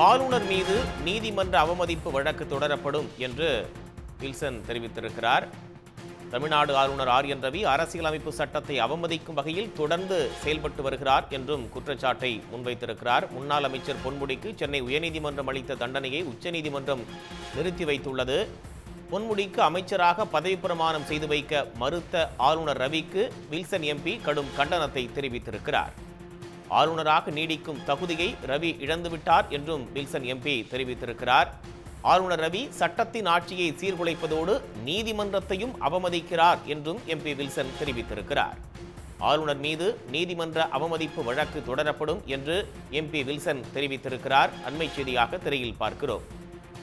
ஆளுநர் மீது நீதிமன்ற அவமதிப்பு வழக்கு தொடரப்படும் என்று வில்சன் தெரிவித்திருக்கிறார். தமிழ்நாடு ஆளுநர் ஆர்.என். ரவி அரசியலமைப்பு சட்டத்தை அவமதிக்கும் வகையில் தொடர்ந்து செயல்பட்டு வருகிறார் என்றும் குற்றச்சாட்டை முன்வைத்திருக்கிறார். முன்னாள் அமைச்சர் பொன்முடிக்கு சென்னை உயர்நீதிமன்றம் அளித்த தண்டனையை உச்சநீதிமன்றம் நிறுத்தி வைத்துள்ளது. பொன்முடிக்கு அமைச்சராக பதவி பிரமாணம் செய்து வைக்க மறுத்த ஆளுநர் ரவிக்கு வில்சன் எம்பி கடும் கண்டனத்தை தெரிவித்திருக்கிறார். ஆளுநராக நீடிக்கும் தகுதியை ரவி இழந்துவிட்டார் என்றும் வில்சன் எம்பி தெரிவித்திருக்கிறார். ஆளுநர் ரவி சட்டத்தின் ஆட்சியை சீர்குலைப்பதோடு நீதிமன்றத்தையும் அவமதிக்கிறார் என்றும் எம்பி வில்சன் தெரிவித்திருக்கிறார். ஆளுநர் மீது நீதிமன்ற அவமதிப்பு வழக்கு தொடரப்படும் என்று எம்பி வில்சன் தெரிவித்திருக்கிறார். அண்மை செய்தியாக திரையில் பார்க்கிறோம்.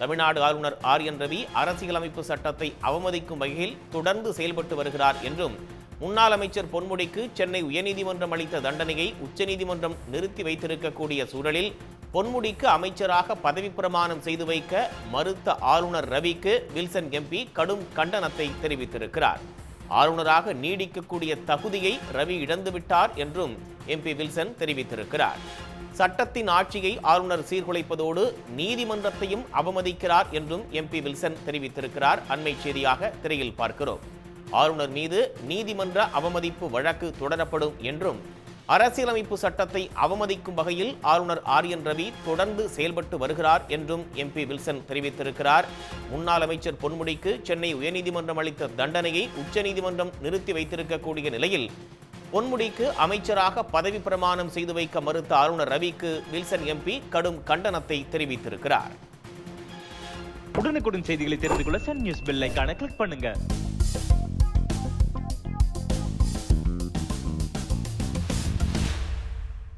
தமிழ்நாடு ஆளுநர் ஆர்.என். ரவி அரசியலமைப்பு சட்டத்தை அவமதிக்கும் வகையில் தொடர்ந்து செயல்பட்டு வருகிறார் என்றும் முன்னாள் அமைச்சர் பொன்முடிக்கு சென்னை உயர்நீதிமன்றம் அளித்த தண்டனையை உச்சநீதிமன்றம் நிறுத்தி வைத்திருக்கக்கூடிய சூழலில் பொன்முடிக்கு அமைச்சராக பதவி பிரமாணம் செய்து வைக்க மறுத்த ஆளுநர் ரவிக்கு வில்சன் எம்பி கடும் கண்டனத்தை தெரிவித்திருக்கிறார். ஆளுநராக நீடிக்கக்கூடிய தகுதியை ரவி இழந்துவிட்டார் என்றும் எம்பி வில்சன் தெரிவித்திருக்கிறார். சட்டத்தின் ஆட்சியை ஆளுநர் சீர்குலைப்பதோடு நீதிமன்றத்தையும் அவமதிக்கிறார் என்றும் எம்பி வில்சன் தெரிவித்திருக்கிறார். அண்மை செய்தியாக திரையில் பார்க்கிறோம். ஆளுநர் மீது நீதிமன்ற அவமதிப்பு வழக்கு தொடரப்படும் என்றும் அரசியலமைப்பு சட்டத்தை அவமதிக்கும் வகையில் ஆளுநர் ஆர்.என். ரவி தொடர்ந்து செயல்பட்டு வருகிறார் என்றும் எம்பி வில்சன் தெரிவித்திருக்கிறார். முன்னாள் அமைச்சர் பொன்முடிக்கு சென்னை உயர்நீதிமன்றம் அளித்த தண்டனையை உச்சநீதிமன்றம் நிறுத்தி வைத்திருக்கக்கூடிய நிலையில் பொன்முடிக்கு அமைச்சராக பதவி பிரமாணம் செய்து வைக்க மறுத்த ஆளுநர் ரவிக்கு வில்சன் எம்பி கடும் கண்டனத்தை தெரிவித்திருக்கிறார். உடனுக்குடன் செய்திகளை தெரிந்து கொள்ள சன் நியூஸ் பெல் ஐகானை கிளிக் பண்ணுங்க.